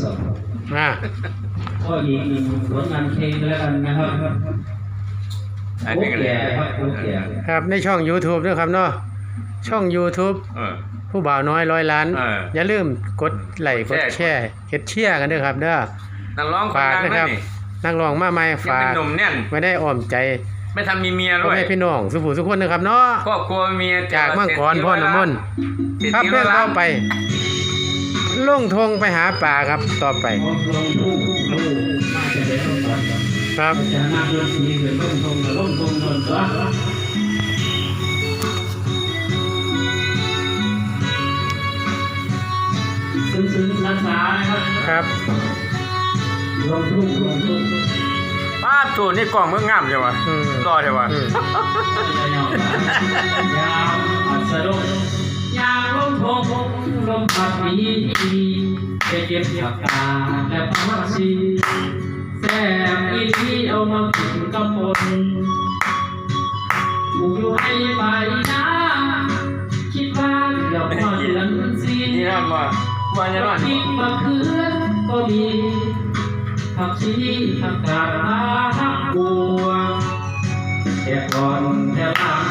สดก็อีกหนึ่งผลงานเพลงแล้วกันนะครับโอเคครับโอเคครับในช่อง YouTube ด้วยครับเนาะช่อง YouTube ผู้บ่าวน้อย100 ล้านอย่าลืมกดไลค์กดแชร์เฮ็ดเชียร์กันด้วยครับเด้อนักร้องฝากนะครับนักร้องมาใหม่ฝากไม่ได้อ้อมใจไม่ทำมีเมียด้วยพี่น้องสุภูทุกคนนะครับเนาะครอบครัวเมียจากมังกรพ่อน้ำมนต์ครับเพื่อนเข้าไปลงทงไปหาป่าครับต่อไปครับซึ้งๆช้าๆนะครับครับลงทุ่งป้าตัวนี่กล่องเมื่องามใช่ไหมรอใช่ไหมยาวอัศดงยาวลมทงลมพัดดีไปเก็บผักกาดและผักชีแซ่บอีที่เอามากินกับฝนกูอยู่ให้ไปนะคิดว่าเดี๋ยวพอเดือนสินี่นะมาเนี่ยนะที่มาคืนก็มีผักชีผักกาดผักบัวแต่ก่อนแต่หลัง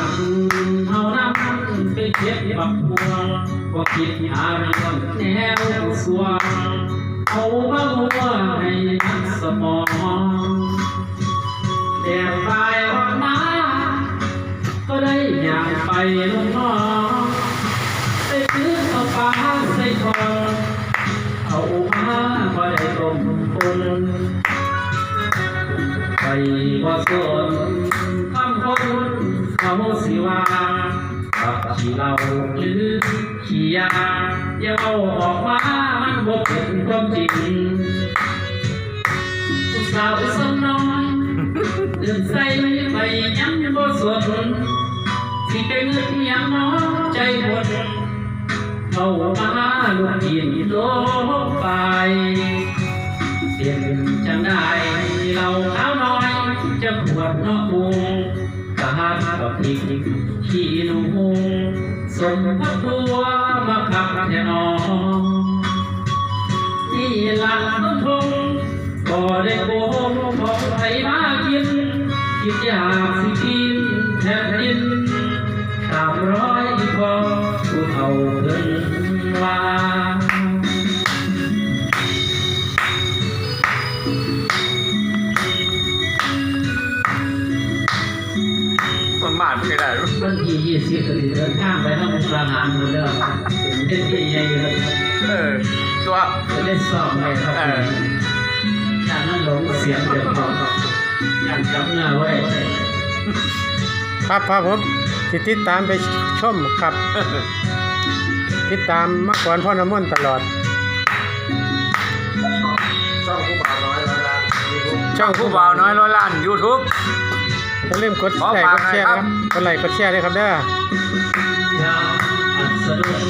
เฮานั่งไปเก็บผักบัวก็คิดหาเรื่องแนวสวงเอามาหัวให้นักสมองแต่ไปวันมาก็ได้อยากไปลงน้องไปซื้อเอาปลาใส่คอเอามาก็ได้ต้มปุนไปว่าสนคำคนเขาสิว่ากับขี้เหล้าหรือขี้ยาอย่าเอาออกมามันบ่เป็นความจริงสาวสมน้อยเดินใส่ไปยังบ่สนสิเป็นเงินยังน้อยใจบดเข้ามาลุกยินโลกไปเปลี่ยนจังได้เราขาวน้อยจะขวดนอกมุงกะหากับพริกขี้หนูสมพักตัวมาขับแทนอนี่หลังต้นทงก็ได้โกงของไทยมากินคิดอยากสิกินแทนดิน300พอผู้เฒ่าเกินว่ามันมาไม่ได้วันที่20เดินทางไปทางมุกดาหารหมดแล้วเป็นที่ใหญ่เลยตัวจะได้สอบไหมครับอย่างนั้นหลงเสียงเดี๋ยวอย่างจำหน้าไว้ครับผมติดตามไปชมครับติดตามมังกรพ่อน้ำมนต์ตลอดช่องผู้บ่าวน้อย100 ล้านช่องผู้บ่าวน้อย100 ล้าน YouTubeอย่าลืมกดไลค์กดแชร์ครับกดไลค์กดแชร์ด้วยครับเด้อยาวอัศดง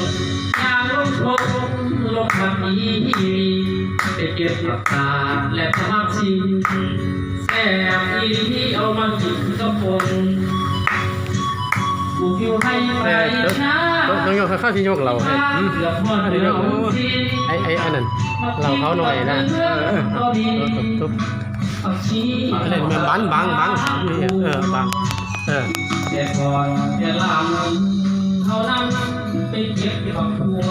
ยาวลมทงลมพัดดีไปเก็บผักกาดและผักชีแซ่บอีที่เอามากินกับฝนกูอยู่ให้ไปนะต้องยกข้าวที่ยกเราให้ไอ้นั่นเราเขาหน่อยนะทุบอะไรมันบังบังแต่ก่อนแต่หลังเขานั่งไปเก็บผักบัว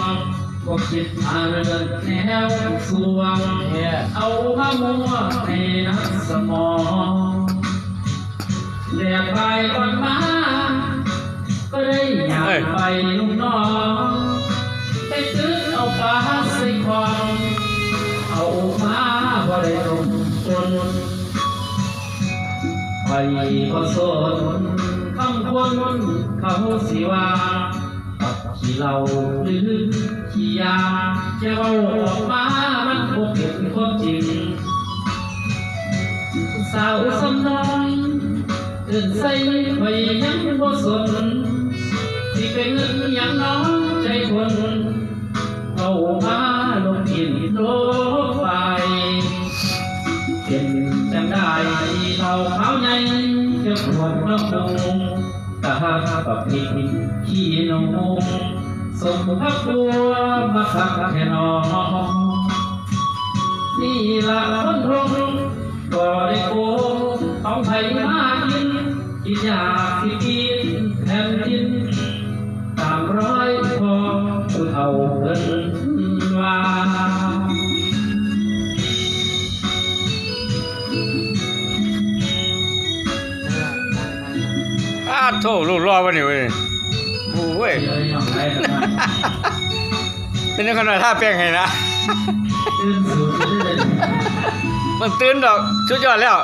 ก็คิดหาเรื่องแนวสวงเอามามัวให้นักสมองเรียกไปวันมาก็ได้อยากไปลุงน้องไปซื้อเอาปลาใส่คอเอามาก็ได้ลงจนไปก็สนคำคนเขาสิว่ากับขี้เหล้าหรือขี้ยาจะเอาออกมามันคงเป็นความจริงสาวสมน้อยเดินใส่ไปยังบ่สนที่เป็นเงินยังน้องใจคนเอามาลงกินโลกไปเป็นจังได้เราขาวใหญ่จะขวดนอกดงตากับพริกขี้หนูสมพักตัวมาขับแค่นอ ละคนทงก็ได้โกงเอาไผ่มากินกินอยากสิกินแผ่นดินตามร้อยพอผู้เฒ่าเพิ่นว่า โธ่ลูกรอวะนี่เว้ยโอ้ย เยอะยังไงกันนะ เป็นขนาดท่าแป้งให้นะ ตื่นสูงเลย มันตื่นดอกสุดยอดแล้ว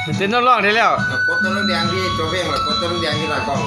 มันตื่นต้องร้องได้แล้ว กดตัวแดงที่โจเพ่งกดตัวแดงที่หน้ากล้อง